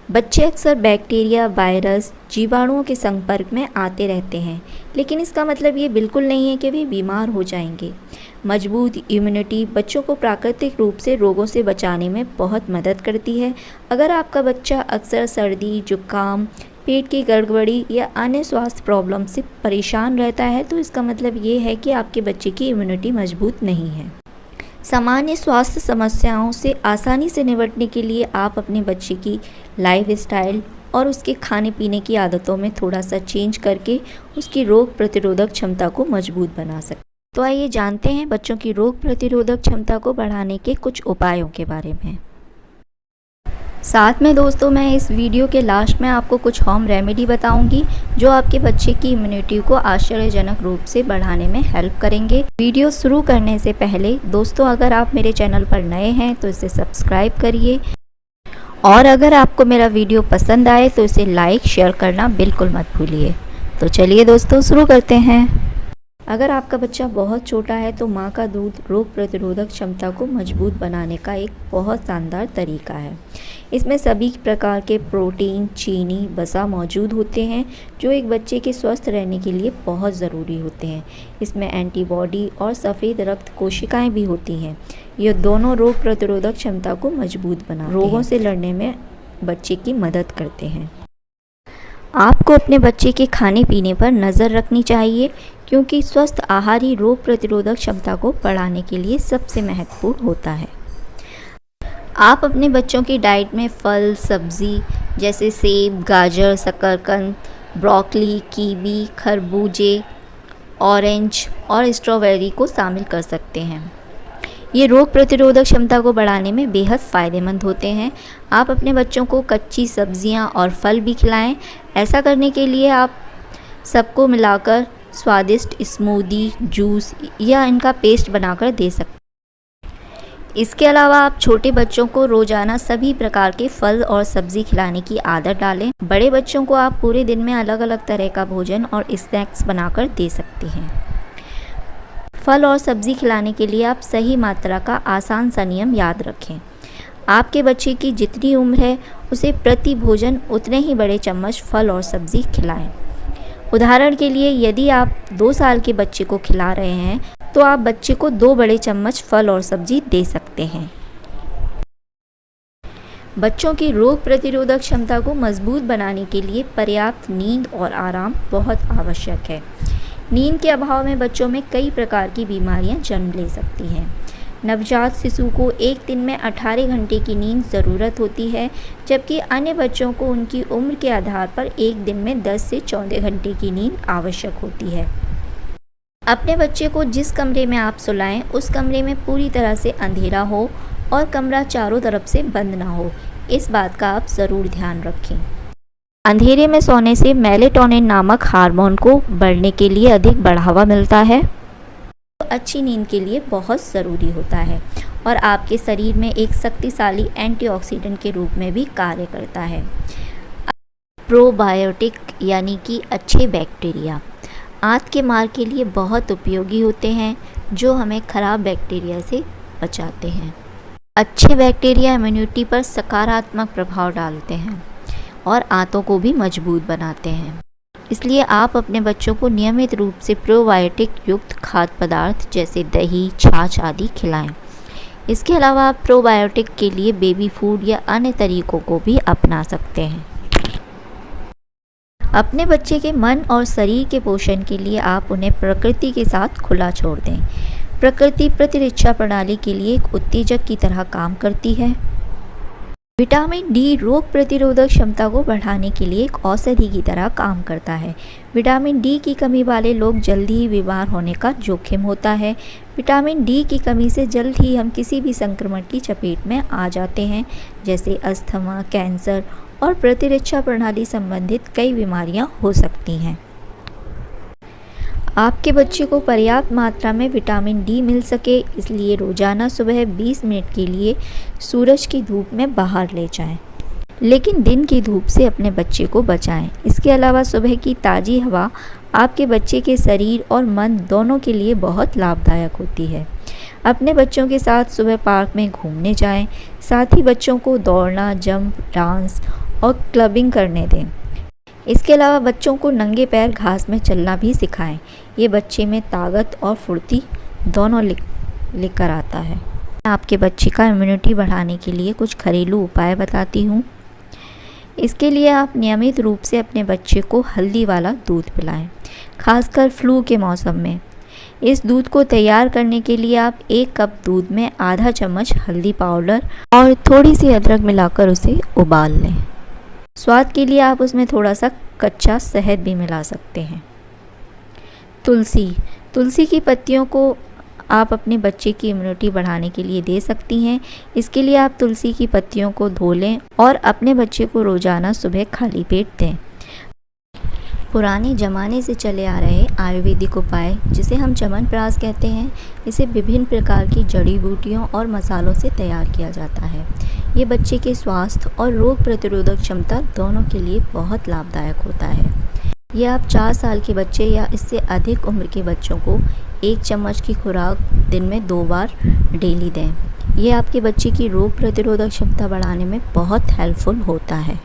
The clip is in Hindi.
बच्चे अक्सर बैक्टीरिया, वायरस, जीवाणुओं के संपर्क में आते रहते हैं, लेकिन इसका मतलब ये बिल्कुल नहीं है कि वे बीमार हो जाएंगे। मजबूत इम्यूनिटी बच्चों को प्राकृतिक रूप से रोगों से बचाने में बहुत मदद करती है। अगर आपका बच्चा अक्सर सर्दी, जुकाम, पेट की गड़बड़ी या अन्य स्वास्थ्य प्रॉब्लम से परेशान रहता है, तो इसका मतलब ये है कि आपके बच्चे की इम्यूनिटी मजबूत नहीं है। सामान्य स्वास्थ्य समस्याओं से आसानी से निपटने के लिए आप अपने बच्चे की लाइफस्टाइल और उसके खाने पीने की आदतों में थोड़ा सा चेंज करके उसकी रोग प्रतिरोधक क्षमता को मजबूत बना सकते हैं। तो आइए जानते हैं बच्चों की रोग प्रतिरोधक क्षमता को बढ़ाने के कुछ उपायों के बारे में। साथ में दोस्तों, मैं इस वीडियो के लास्ट में आपको कुछ होम रेमेडी बताऊंगी जो आपके बच्चे की इम्यूनिटी को आश्चर्यजनक रूप से बढ़ाने में हेल्प करेंगे। वीडियो शुरू करने से पहले दोस्तों, अगर आप मेरे चैनल पर नए हैं तो इसे सब्सक्राइब करिए, और अगर आपको मेरा वीडियो पसंद आए तो इसे लाइक शेयर करना बिल्कुल मत भूलिए। तो चलिए दोस्तों, शुरू करते हैं। अगर आपका बच्चा बहुत छोटा है तो माँ का दूध रोग प्रतिरोधक क्षमता को मजबूत बनाने का एक बहुत शानदार तरीका है। इसमें सभी प्रकार के प्रोटीन, चीनी, वसा मौजूद होते हैं जो एक बच्चे के स्वस्थ रहने के लिए बहुत ज़रूरी होते हैं। इसमें एंटीबॉडी और सफ़ेद रक्त कोशिकाएं भी होती हैं। ये दोनों रोग प्रतिरोधक क्षमता को मजबूत बनाते हैं, रोगों से लड़ने में बच्चे की मदद करते हैं। आपको अपने बच्चे के खाने पीने पर नज़र रखनी चाहिए, क्योंकि स्वस्थ आहार ही रोग प्रतिरोधक क्षमता को बढ़ाने के लिए सबसे महत्वपूर्ण होता है। आप अपने बच्चों की डाइट में फल, सब्ज़ी जैसे सेब, गाजर, शकरकंद, ब्रोकली, कीवी, खरबूजे, ऑरेंज और स्ट्रॉबेरी को शामिल कर सकते हैं। ये रोग प्रतिरोधक क्षमता को बढ़ाने में बेहद फ़ायदेमंद होते हैं। आप अपने बच्चों को कच्ची सब्जियां और फल भी खिलाएं। ऐसा करने के लिए आप सबको मिलाकर स्वादिष्ट स्मूदी, जूस या इनका पेस्ट बनाकर दे सकते हैं। इसके अलावा आप छोटे बच्चों को रोज़ाना सभी प्रकार के फल और सब्ज़ी खिलाने की आदत डालें। बड़े बच्चों को आप पूरे दिन में अलग अलग तरह का भोजन और स्नैक्स बनाकर दे सकते हैं। फल और सब्ज़ी खिलाने के लिए आप सही मात्रा का आसान सा नियम याद रखें। आपके बच्चे की जितनी उम्र है उसे प्रति भोजन उतने ही बड़े चम्मच फल और सब्ज़ी खिलाएं। उदाहरण के लिए, यदि आप 2 साल के बच्चे को खिला रहे हैं तो आप बच्चे को 2 बड़े चम्मच फल और सब्ज़ी दे सकते हैं। बच्चों की रोग प्रतिरोधक क्षमता को मजबूत बनाने के लिए पर्याप्त नींद और आराम बहुत आवश्यक है। नींद के अभाव में बच्चों में कई प्रकार की बीमारियां जन्म ले सकती हैं। नवजात शिशु को एक दिन में 18 घंटे की नींद ज़रूरत होती है, जबकि अन्य बच्चों को उनकी उम्र के आधार पर एक दिन में 10 से 14 घंटे की नींद आवश्यक होती है। अपने बच्चे को जिस कमरे में आप सुलाएं, उस कमरे में पूरी तरह से अंधेरा हो और कमरा चारों तरफ से बंद ना हो। इस बात का आप ज़रूर ध्यान रखें। अंधेरे में सोने से मेलेटोनिन नामक हार्मोन को बढ़ने के लिए अधिक बढ़ावा मिलता है, तो अच्छी नींद के लिए बहुत ज़रूरी होता है और आपके शरीर में एक शक्तिशाली एंटीऑक्सीडेंट के रूप में भी कार्य करता है। प्रोबायोटिक यानी कि अच्छे बैक्टीरिया आंत के मार के लिए बहुत उपयोगी होते हैं, जो हमें खराब बैक्टीरिया से बचाते हैं। अच्छे बैक्टीरिया इम्यूनिटी पर सकारात्मक प्रभाव डालते हैं और आंतों को भी मजबूत बनाते हैं। इसलिए आप अपने बच्चों को नियमित रूप से प्रोबायोटिक युक्त खाद्य पदार्थ जैसे दही, छाछ आदि खिलाएं। इसके अलावा आप प्रोबायोटिक के लिए बेबी फूड या अन्य तरीकों को भी अपना सकते हैं। अपने बच्चे के मन और शरीर के पोषण के लिए आप उन्हें प्रकृति के साथ खुला छोड़ दें। प्रकृति प्रतिरक्षा प्रणाली के लिए एक उत्तेजक की तरह काम करती है। विटामिन डी रोग प्रतिरोधक क्षमता को बढ़ाने के लिए एक औषधि की तरह काम करता है। विटामिन डी की कमी वाले लोग जल्दी ही बीमार होने का जोखिम होता है। विटामिन डी की कमी से जल्द ही हम किसी भी संक्रमण की चपेट में आ जाते हैं, जैसे अस्थमा, कैंसर और प्रतिरक्षा प्रणाली संबंधित कई बीमारियां हो सकती हैं। आपके बच्चे को पर्याप्त मात्रा में विटामिन डी मिल सके, इसलिए रोज़ाना सुबह 20 मिनट के लिए सूरज की धूप में बाहर ले जाएं, लेकिन दिन की धूप से अपने बच्चे को बचाएं। इसके अलावा सुबह की ताज़ी हवा आपके बच्चे के शरीर और मन दोनों के लिए बहुत लाभदायक होती है। अपने बच्चों के साथ सुबह पार्क में घूमने जाएं। साथ ही बच्चों को दौड़ना, जंप, डांस और क्लबिंग करने दें। इसके अलावा बच्चों को नंगे पैर घास में चलना भी सिखाएं। ये बच्चे में ताकत और फुर्ती दोनों लेकर आता है। मैं आपके बच्चे का इम्यूनिटी बढ़ाने के लिए कुछ घरेलू उपाय बताती हूँ। इसके लिए आप नियमित रूप से अपने बच्चे को हल्दी वाला दूध पिलाएं, खासकर फ्लू के मौसम में। इस दूध को तैयार करने के लिए आप 1 कप दूध में आधा चम्मच हल्दी पाउडर और थोड़ी सी अदरक मिलाकर उसे उबाल लें। स्वाद के लिए आप उसमें थोड़ा सा कच्चा शहद भी मिला सकते हैं। तुलसी की पत्तियों को आप अपने बच्चे की इम्यूनिटी बढ़ाने के लिए दे सकती हैं। इसके लिए आप तुलसी की पत्तियों को धो लें और अपने बच्चे को रोज़ाना सुबह खाली पेट दें। पुराने ज़माने से चले आ रहे आयुर्वेदिक उपाय, जिसे हम च्यवनप्राश कहते हैं, इसे विभिन्न प्रकार की जड़ी बूटियों और मसालों से तैयार किया जाता है। ये बच्चे के स्वास्थ्य और रोग प्रतिरोधक क्षमता दोनों के लिए बहुत लाभदायक होता है। ये आप 4 साल के बच्चे या इससे अधिक उम्र के बच्चों को 1 चम्मच की खुराक दिन में 2 बार डेली दें। ये आपके बच्चे की रोग प्रतिरोधक क्षमता बढ़ाने में बहुत हेल्पफुल होता है।